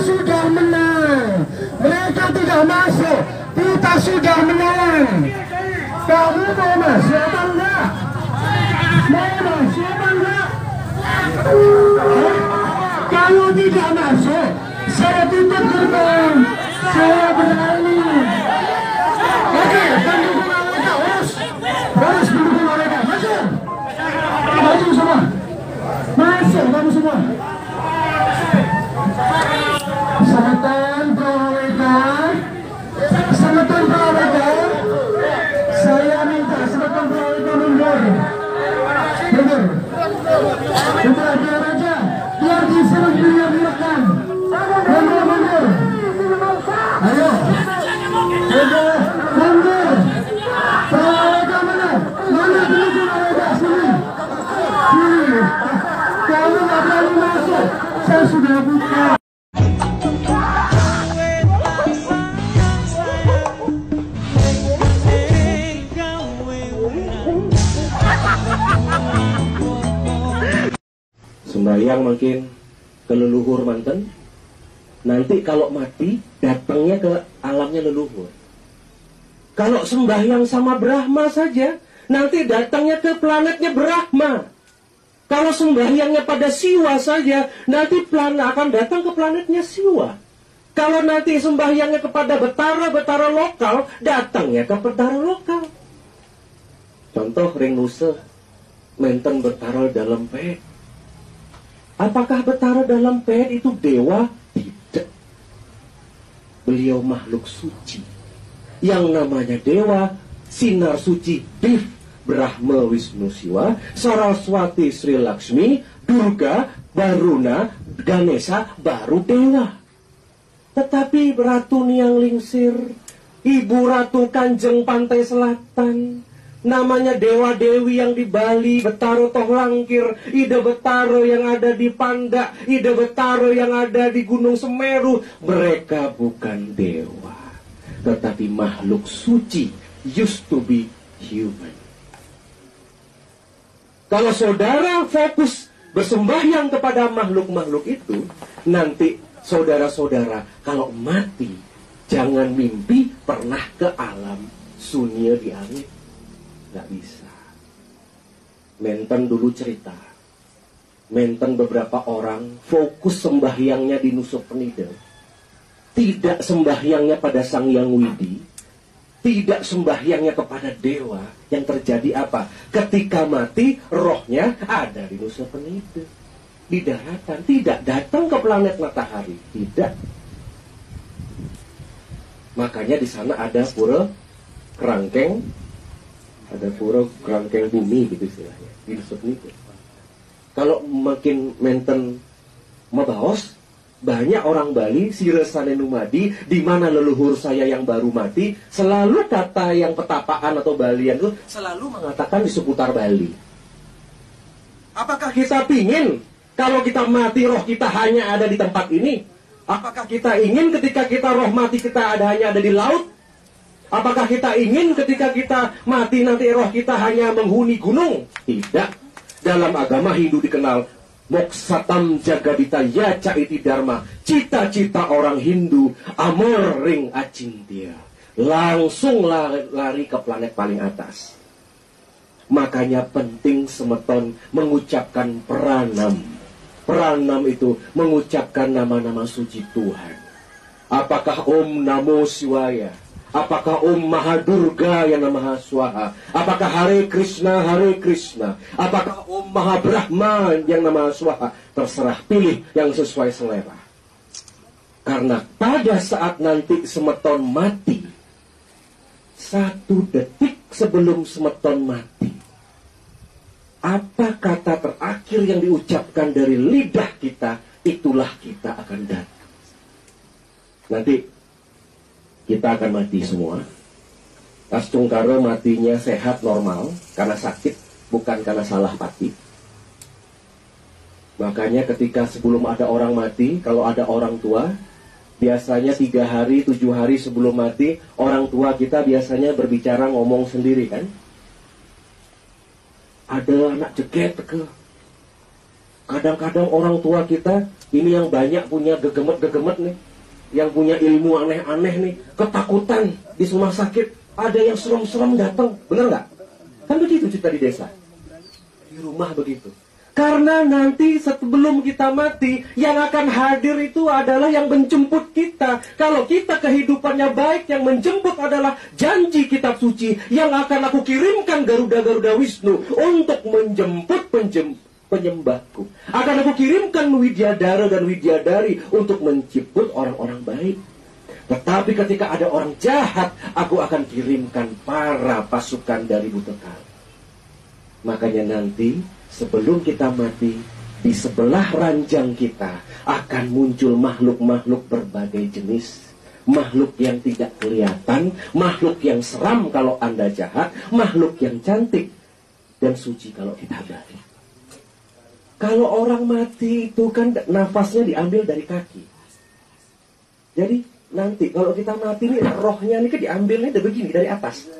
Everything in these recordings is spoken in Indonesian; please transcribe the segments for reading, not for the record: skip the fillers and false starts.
sudah menang. Mereka tidak masuk, kita sudah menang. Kamu mau masuk apa enggak? Mau masuk apa enggak? Kalau tidak masuk, saya tutup gerbang. Saya berani. Oke, pendukung mereka urus pendukung mereka. Maju semua. Masuk kamu semua. Semeton mereka. Semeton mereka. Saya minta semeton mereka mundur. Mundur. Mundur biar aja. Biar disuruh beliau direkam. Mundur, mundur. Ayo. Mundur, mundur. Mereka mana? Mana pendukung mereka? Sini. Sini. Kamu nggak berani masuk. Saya sudah buka. Sembahyang makin ke leluhur manten. Nanti kalau mati datangnya ke alamnya leluhur. Kalau sembahyang sama Brahma saja, nanti datangnya ke planetnya Brahma. Kalau sembahyangnya pada Siwa saja, nanti akan datang ke planetnya Siwa. Kalau nanti sembahyangnya kepada betara lokal, datangnya ke betara lokal. Contoh ring nusa, menten betara dalam pet. Apakah betara dalam pet itu dewa? Tidak. Beliau makhluk suci. Yang namanya dewa, sinar suci, Div, Brahma, Wisnu, Siwa, Saraswati, Sri Laksmi, Durga, Baruna, Ganesha, baru dewa. Tetapi Ratu Niang Lingsir, Ibu Ratu Kanjeng Pantai Selatan, namanya dewa-dewi yang di Bali, Betaro Tohlangkir, Ida Betaro yang ada di Panda, Ida Betaro yang ada di Gunung Semeru, mereka bukan dewa, tetapi makhluk suci, used to be human. Kalau saudara fokus bersembahyang kepada makhluk-makhluk itu, nanti saudara-saudara kalau mati, jangan mimpi pernah ke alam sunia di angin. Gak bisa. Menten dulu cerita. Menten beberapa orang fokus sembahyangnya di Nusa Penida. Tidak sembahyangnya pada Sang Hyang Widi. Tidak sembahyangnya kepada dewa. Yang terjadi apa? Ketika mati, rohnya ada di Nusa Penida. Di daratan. Tidak datang ke planet matahari. Tidak. Makanya di sana ada pura kerangkeng. Ada pura kerangkeng bumi gitu istilahnya. Di Nusa Penida. Kalau makin menten mabaos, banyak orang Bali, Siresane Numadi, di mana leluhur saya yang baru mati, selalu kata yang petapaan atau Balian itu selalu mengatakan di seputar Bali. Apakah kita pingin kalau kita mati roh kita hanya ada di tempat ini? Apakah kita ingin ketika kita roh mati kita hanya ada di laut? Apakah kita ingin ketika kita mati nanti roh kita hanya menghuni gunung? Tidak. Dalam agama Hindu dikenal Moksatam Jagadita Yaca Iti Dharma. Cita-cita orang Hindu amor ring acintya. Langsung lari ke planet paling atas. Makanya penting semeton mengucapkan pranam. Pranam itu mengucapkan nama-nama suci Tuhan. Apakah Om Namo Shivaya? Apakah Om Mahadurga yang Namaha Swaha? Apakah Hare Krishna, Hare Krishna? Apakah Om Mahabrahma yang Namaha Swaha? Terserah, pilih yang sesuai selera. Karena pada saat nanti semeton mati, 1 detik sebelum semeton mati, apa kata terakhir yang diucapkan dari lidah kita, itulah kita akan datang. Nanti kita akan mati semua. Tas Cungkaro matinya sehat normal, karena sakit, bukan karena salah mati. Makanya ketika sebelum ada orang mati, kalau ada orang tua, biasanya 3 hari, 7 hari sebelum mati, orang tua kita biasanya berbicara ngomong sendiri kan. Ada anak jeget ke. Kadang-kadang orang tua kita, ini yang banyak punya gegemet-gegemet nih, yang punya ilmu aneh-aneh nih, ketakutan di rumah sakit, ada yang serem-serem datang, benar nggak? Kan begitu cerita di desa, di rumah begitu. Karena nanti sebelum kita mati, yang akan hadir itu adalah yang menjemput kita. Kalau kita kehidupannya baik, yang menjemput adalah janji kitab suci, yang akan aku kirimkan Garuda-Garuda Wisnu untuk menjemput penyembahku. Akan aku kirimkan Widyadara dan Widyadari untuk menjemput orang-orang baik. Tetapi ketika ada orang jahat, aku akan kirimkan para pasukan dari Butekal. Makanya nanti sebelum kita mati, di sebelah ranjang kita akan muncul makhluk-makhluk berbagai jenis. Makhluk yang tidak kelihatan, makhluk yang seram kalau Anda jahat, makhluk yang cantik dan suci kalau kita baik. Kalau orang mati itu kan nafasnya diambil dari kaki. Jadi nanti kalau kita mati nih, rohnya nih diambilnya dari begini, dari atas.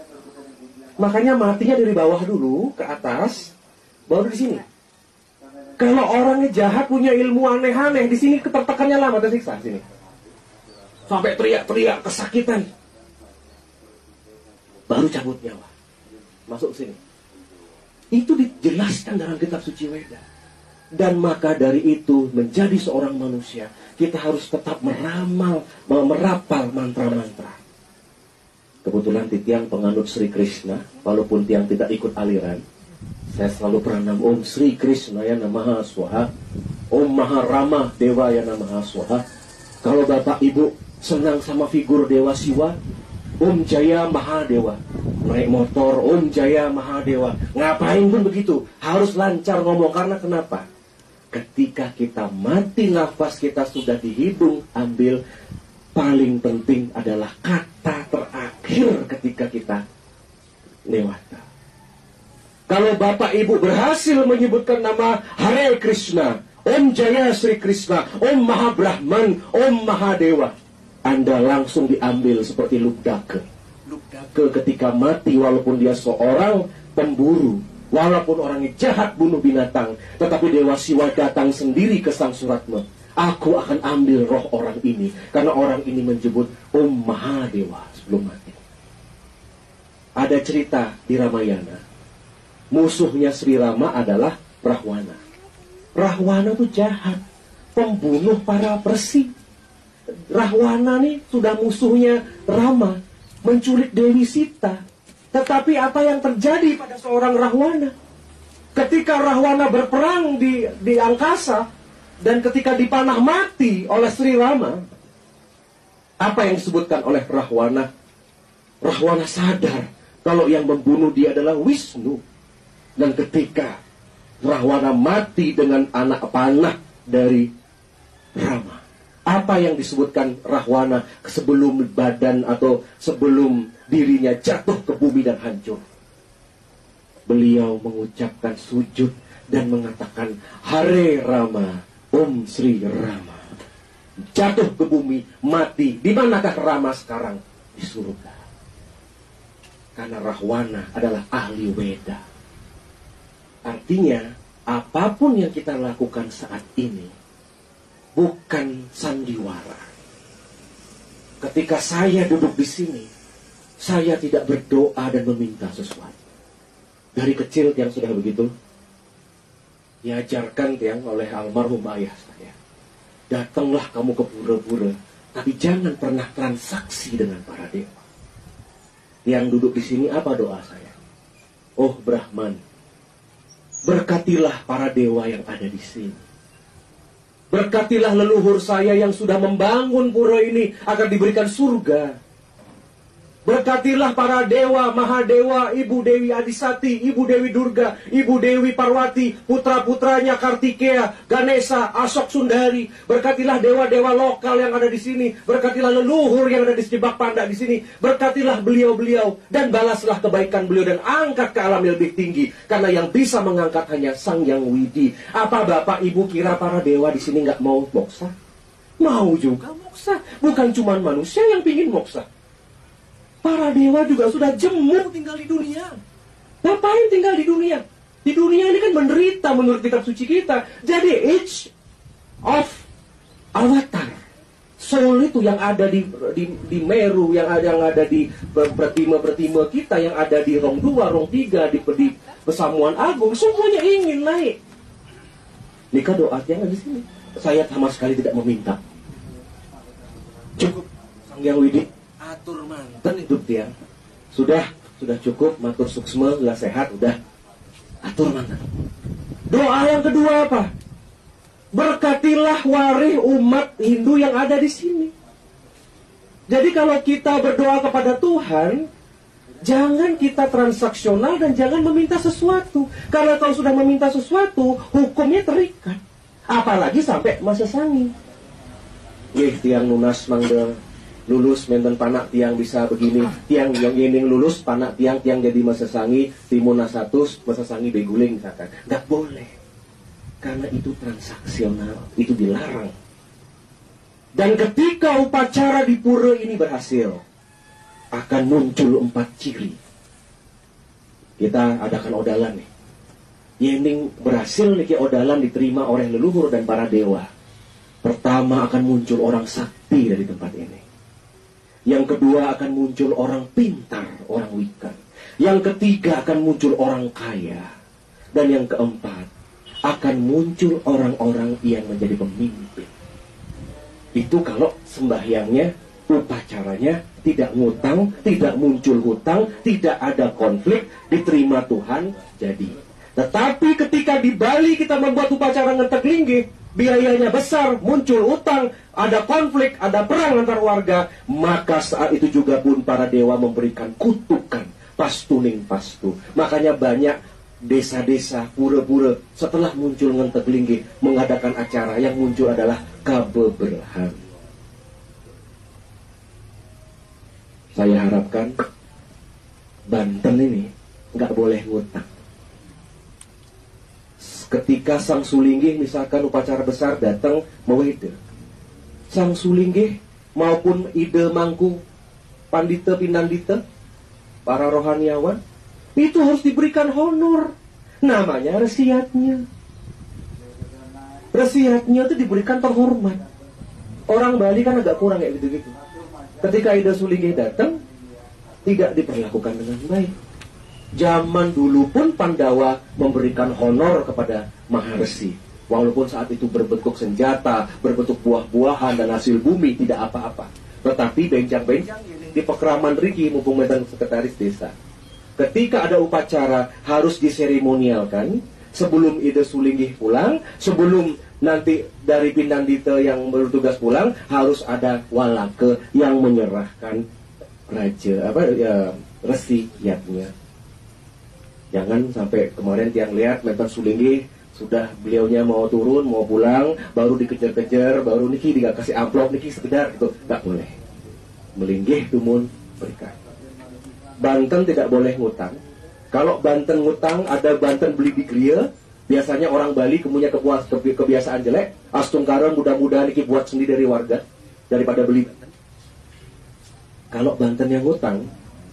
Makanya matinya dari bawah dulu ke atas, baru di sini. Kalau orangnya jahat punya ilmu aneh-aneh, di sini ketertekannya lama, tersiksa sini. Sampai teriak-teriak kesakitan. Baru cabut nyawa. Masuk sini. Itu dijelaskan dalam kitab suci Weda. Dan maka dari itu menjadi seorang manusia, kita harus tetap merapal mantra-mantra. Kebetulan Tiang penganut Sri Krishna, walaupun Tiang tidak ikut aliran, saya selalu pranam Om Sri Krishna ya Namaha Swaha, Om Maharama Dewa ya Namaha Swaha. Kalau Bapak Ibu senang sama figur Dewa Siwa, Om Jaya Mahadewa. Naik motor, Om Jaya Mahadewa. Ngapain pun begitu, harus lancar ngomong. Karena kenapa? Ketika kita mati, nafas kita sudah di hidung, ambil. Paling penting adalah kata terakhir ketika kita lewat. Kalau Bapak Ibu berhasil menyebutkan nama Hare Krishna, Om Jaya Sri Krishna, Om Mahabrahman, Om Mahadewa, Anda langsung diambil seperti Lubdaka. Lubdaka ketika mati, walaupun dia seorang pemburu, walaupun orangnya jahat bunuh binatang, tetapi Dewa Siwa datang sendiri ke Sang Suratma. Aku akan ambil roh orang ini, karena orang ini menyebut Om Mahadewa sebelum mati. Ada cerita di Ramayana. Musuhnya Sri Rama adalah Rahwana. Rahwana itu jahat, pembunuh para Persi. Rahwana nih sudah musuhnya Rama, menculik Dewi Sita. Tetapi apa yang terjadi pada seorang Rahwana? Ketika Rahwana berperang di angkasa, dan ketika dipanah mati oleh Sri Rama, apa yang disebutkan oleh Rahwana? Rahwana sadar kalau yang membunuh dia adalah Wisnu. Dan ketika Rahwana mati dengan anak panah dari Rama, apa yang disebutkan Rahwana sebelum badan atau sebelum dirinya jatuh ke bumi dan hancur? Beliau mengucapkan sujud dan mengatakan, Hare Rama, Om Sri Rama. Jatuh ke bumi, mati. Di manakah Rama sekarang? Di surga. Karena Rahwana adalah ahli Weda. Artinya, apapun yang kita lakukan saat ini bukan sandiwara. Ketika saya duduk di sini, saya tidak berdoa dan meminta sesuatu. Dari kecil yang sudah begitu diajarkan Tiang oleh almarhum ayah saya. Datanglah kamu ke pura-pura, tapi jangan pernah transaksi dengan para dewa. Yang duduk di sini apa doa saya? Oh Brahman, berkatilah para dewa yang ada di sini. Berkatilah leluhur saya yang sudah membangun pura ini agar diberikan surga. Berkatilah para dewa, Mahadewa, Ibu Dewi Adisati, Ibu Dewi Durga, Ibu Dewi Parwati, putra-putranya Kartikeya, Ganesha, Asok Sundari. Berkatilah dewa-dewa lokal yang ada di sini. Berkatilah leluhur yang ada di Jebak Panda di sini. Berkatilah beliau-beliau dan balaslah kebaikan beliau dan angkat ke alam yang lebih tinggi. Karena yang bisa mengangkat hanya Sang Yang Widi. Apa Bapak Ibu kira para dewa di sini nggak mau moksa? Mau juga moksa. Bukan cuma manusia yang pingin moksa. Para dewa juga sudah jemu tinggal di dunia. Ngapain tinggal di dunia? Di dunia ini kan menderita menurut kitab suci kita. Jadi each of avatar, soul itu yang ada di Meru, yang ada di pertima-pertima kita, yang ada di Rong 2, Rong 3, di Pesamuan Agung, semuanya ingin naik. Nikah doa tiang di sini. Saya sama sekali tidak meminta. Cukup Sang Hyang Widi atur manten hidup tiang. Sudah cukup, matur suksma, sudah sehat, udah atur manten. Doa yang kedua apa? Berkatilah warih umat Hindu yang ada di sini. Jadi kalau kita berdoa kepada Tuhan, jangan kita transaksional dan jangan meminta sesuatu. Karena kalau sudah meminta sesuatu, hukumnya terikat. Apalagi sampai masa sangi. Tiang lunas mangga lulus menten panak tiang bisa begini, tiang yang ini lulus panak tiang jadi masa sangi timuna satus masa sangi beguling misalkan. Nggak boleh, karena itu transaksional, itu dilarang. Dan ketika upacara di pura ini berhasil, akan muncul 4 ciri. Kita adakan odalan nih. Yening berhasil nih odalan diterima oleh leluhur dan para dewa. Pertama akan muncul orang sakti dari tempat ini. Yang kedua akan muncul orang pintar, orang wika. Yang ketiga akan muncul orang kaya. Dan yang keempat akan muncul orang-orang yang menjadi pemimpin. Itu kalau sembahyangnya, upacaranya tidak ngutang, tidak muncul hutang, tidak ada konflik, diterima Tuhan, jadi. Tetapi ketika di Bali kita membuat upacara ngentek linggih, biayanya besar, muncul utang, ada konflik, ada perang antar warga, maka saat itu juga pun para dewa memberikan kutukan, pastuning pastu. Makanya banyak desa-desa, pura-pura setelah muncul ngentek linggih mengadakan acara, yang muncul adalah kabeberahan. Saya harapkan Banten ini nggak boleh ngutang. Ketika Sang Sulinggih misalkan upacara besar datang mau ide, Sang Sulinggih maupun ide mangku pandita pinandita, para rohaniawan, itu harus diberikan honor. Namanya resiatnya. Resiatnya itu diberikan terhormat. Orang Bali kan agak kurang kayak gitu-gitu. Ketika ide Sulinggih datang, tidak diperlakukan dengan baik. Zaman dulu pun Pandawa memberikan honor kepada Maharesi. Walaupun saat itu berbentuk senjata, berbentuk buah-buahan dan hasil bumi, tidak apa-apa. Tetapi benjang-benjang di Pekraman Rigi, mumpung medan sekretaris desa, ketika ada upacara harus diseremonialkan. Sebelum ide Sulinggih pulang, sebelum nanti dari Pinandita yang bertugas pulang, harus ada walake yang menyerahkan resiatnya. Jangan sampai kemarin tiang lihat Menten Sulinggih sudah beliaunya mau turun, mau pulang, baru dikejar-kejar, baru niki tidak kasih amplop, niki sekedar gitu, nggak boleh. Melinggih tumun berikan. Banten tidak boleh ngutang. Kalau Banten ngutang, ada Banten beli di Gria, biasanya orang Bali punya kebiasaan jelek, astungkaran mudah-mudahan niki buat sendiri dari warga daripada beli. Kalau Banten yang ngutang,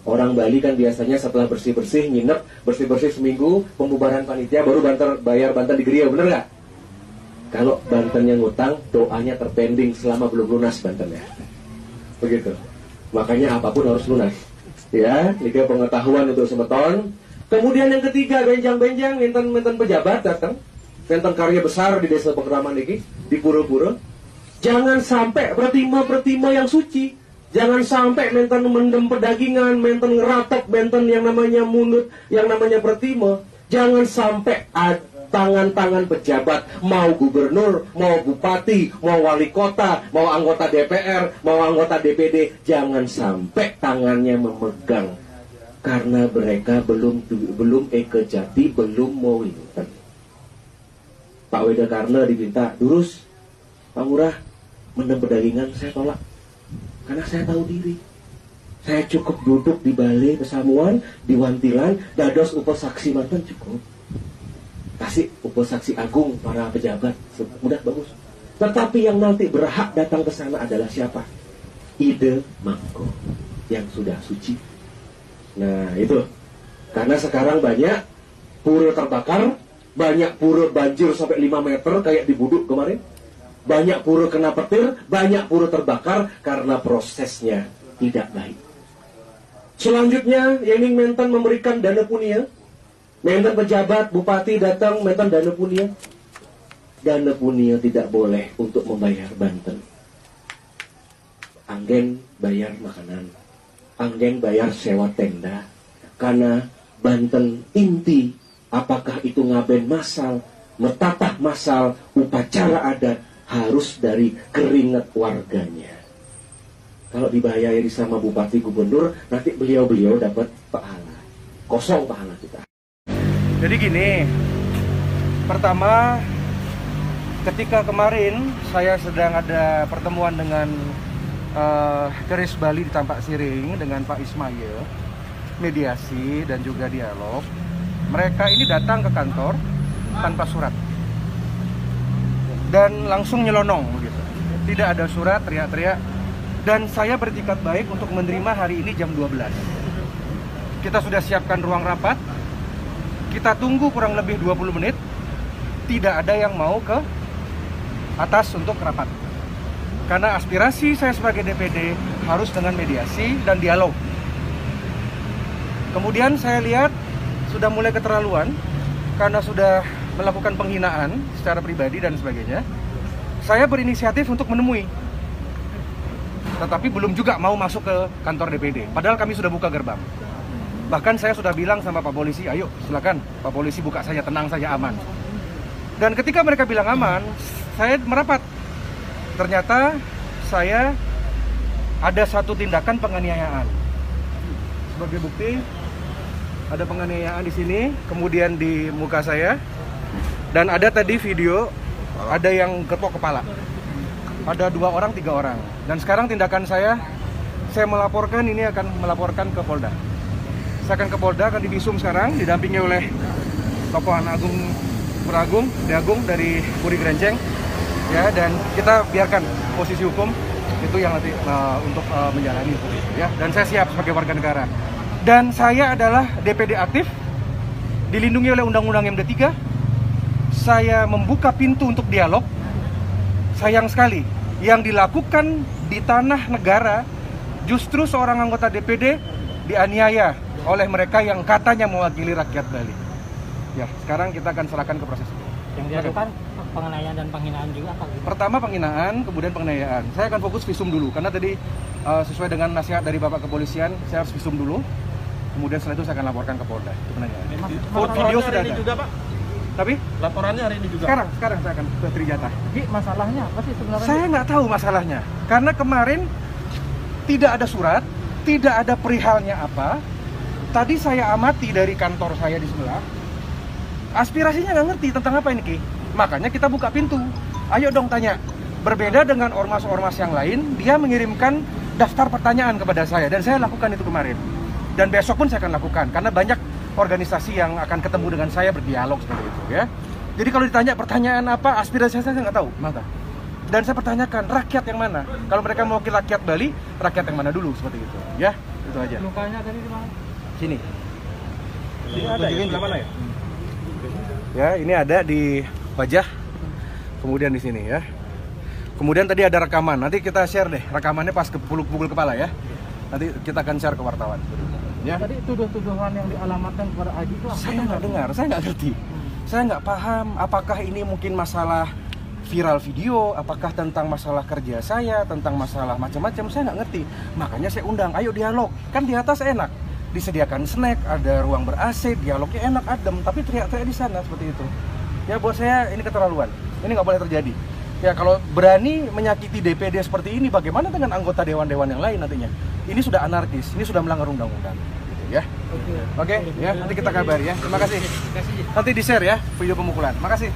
orang Bali kan biasanya setelah bersih-bersih, nginep, bersih-bersih seminggu, pembubaran panitia, baru bayar Banten di Gria, bener gak? Kalau Banten yang ngutang, doanya terpending selama belum lunas Bantennya. Begitu. Makanya apapun harus lunas. Ya, ini pengetahuan untuk semeton. Kemudian yang ketiga, benjang-benjang, menten pejabat datang, menten karya besar di desa Pekraman ini, di pura-pura. Jangan sampai pertima-pertima yang suci. Jangan sampai menten mendem pedagingan, menten ngeratok, menten yang namanya munut, yang namanya pertima. Jangan sampai tangan-tangan pejabat, mau gubernur, mau bupati, mau wali kota, mau anggota DPR, mau anggota DPD, jangan sampai tangannya memegang. Karena mereka belum ekejati, belum mau winten. Pak Weda Karna diminta, durus, Pak Ngurah, mendem pedagingan saya tolak. Karena saya tahu diri. Saya cukup duduk di balai pesamuan, di wantilan, dados upasaksi mantan cukup. Kasih upasaksi agung para pejabat, mudah bagus. Tetapi yang nanti berhak datang ke sana adalah siapa? Ide mangko yang sudah suci. Nah itu. Karena sekarang banyak pura terbakar, banyak pura banjir sampai 5 meter kayak di Buduk kemarin, banyak pura kena petir, banyak pura terbakar karena prosesnya tidak baik. Selanjutnya, Yening Menten memberikan dana punia. Menten pejabat, bupati datang, Menten dana punia. Dana punia tidak boleh untuk membayar Banten. Anggen bayar makanan, anggen bayar sewa tenda. Karena Banten inti, apakah itu ngaben masal, metatah masal, upacara adat, harus dari keringat warganya. Kalau dibayari sama bupati gubernur, nanti beliau-beliau dapat pahala. Kosong pahala kita. Jadi gini, pertama ketika kemarin saya sedang ada pertemuan dengan Keris Bali di Tampak Siring dengan Pak Ismail, mediasi dan juga dialog. Mereka ini datang ke kantor tanpa surat dan langsung nyelonong begitu. Tidak ada surat, teriak-teriak. Dan saya bertikad baik untuk menerima hari ini jam 12. Kita sudah siapkan ruang rapat. Kita tunggu kurang lebih 20 menit. Tidak ada yang mau ke atas untuk rapat. Karena aspirasi saya sebagai DPD harus dengan mediasi dan dialog. Kemudian saya lihat sudah mulai keterlaluan karena sudah melakukan penghinaan secara pribadi dan sebagainya. Saya berinisiatif untuk menemui, tetapi belum juga mau masuk ke kantor DPD. Padahal kami sudah buka gerbang. Bahkan saya sudah bilang sama Pak Polisi, ayo silakan Pak Polisi buka saja, tenang saja, aman. Dan ketika mereka bilang aman, saya merapat. Ternyata saya ada satu tindakan penganiayaan. Sebagai bukti, ada penganiayaan di sini, kemudian di muka saya. Dan ada tadi video, ada yang gepok kepala. Ada 2 orang, 3 orang. Dan sekarang tindakan saya melaporkan, ini akan melaporkan ke Polda. Saya akan ke Polda, akan divisum sekarang, didampingi oleh Tokoh Agung Puragung, Diagung dari Puri Gerenceng. Ya, dan kita biarkan posisi hukum itu yang nanti untuk menjalani itu, ya. Dan saya siap sebagai warga negara. Dan saya adalah DPD aktif, dilindungi oleh Undang-Undang MD 3. Saya membuka pintu untuk dialog. Sayang sekali, yang dilakukan di tanah negara justru seorang anggota DPD dianiaya oleh mereka yang katanya mewakili rakyat Bali. Ya, sekarang kita akan serahkan ke proses hukum. Yang dilakukan penganiayaan dan penghinaan juga apa? Pertama penghinaan, kemudian penganiayaan. Saya akan fokus visum dulu, karena tadi sesuai dengan nasihat dari Bapak Kepolisian, saya harus visum dulu. Kemudian setelah itu saya akan laporkan ke Polda. Itu penanyaan. Video sudah ada. Juga, Pak. Tapi laporannya hari ini juga. Sekarang saya akan ke Trijatah. Jadi masalahnya apa sih sebenarnya? Saya nggak tahu masalahnya, karena kemarin tidak ada surat, tidak ada perihalnya apa. Tadi saya amati dari kantor saya di sebelah, aspirasinya nggak ngerti tentang apa ini, Ki. Makanya kita buka pintu. Ayo dong tanya. Berbeda dengan ormas-ormas yang lain, dia mengirimkan daftar pertanyaan kepada saya, dan saya lakukan itu kemarin. Dan besok pun saya akan lakukan, karena banyak organisasi yang akan ketemu dengan saya berdialog seperti itu, ya. Jadi kalau ditanya pertanyaan apa, aspirasi saya nggak tahu, maka. Dan saya pertanyakan, rakyat yang mana? Kalau mereka mewakili rakyat Bali, rakyat yang mana dulu, seperti itu, ya. Itu aja. Lukanya tadi di mana? Sini. Ini ada di mana ya? Ya, ini ada di wajah, kemudian di sini, ya. Kemudian tadi ada rekaman, nanti kita share deh rekamannya pas pukul kepala, ya. Nanti kita akan share ke wartawan. Ya. Tadi tuduh-tuduhan yang dialamatkan kepada Aji itu saya nggak dengar, saya nggak ngerti. Saya nggak paham apakah ini mungkin masalah viral video, apakah tentang masalah kerja saya, tentang masalah macam-macam, saya nggak ngerti. Makanya saya undang, ayo dialog. Kan di atas enak, disediakan snack, ada ruang ber-AC, dialognya enak, adem, tapi teriak-teriak di sana seperti itu. Ya buat saya ini keterlaluan, ini nggak boleh terjadi. Ya kalau berani menyakiti DPD seperti ini, bagaimana dengan anggota dewan-dewan yang lain nantinya? Ini sudah anarkis, ini sudah melanggar undang-undang. Gitu, ya. Oke, ya nanti kita kabari, ya. Terima kasih. Nanti di-share ya video pemukulan. Makasih.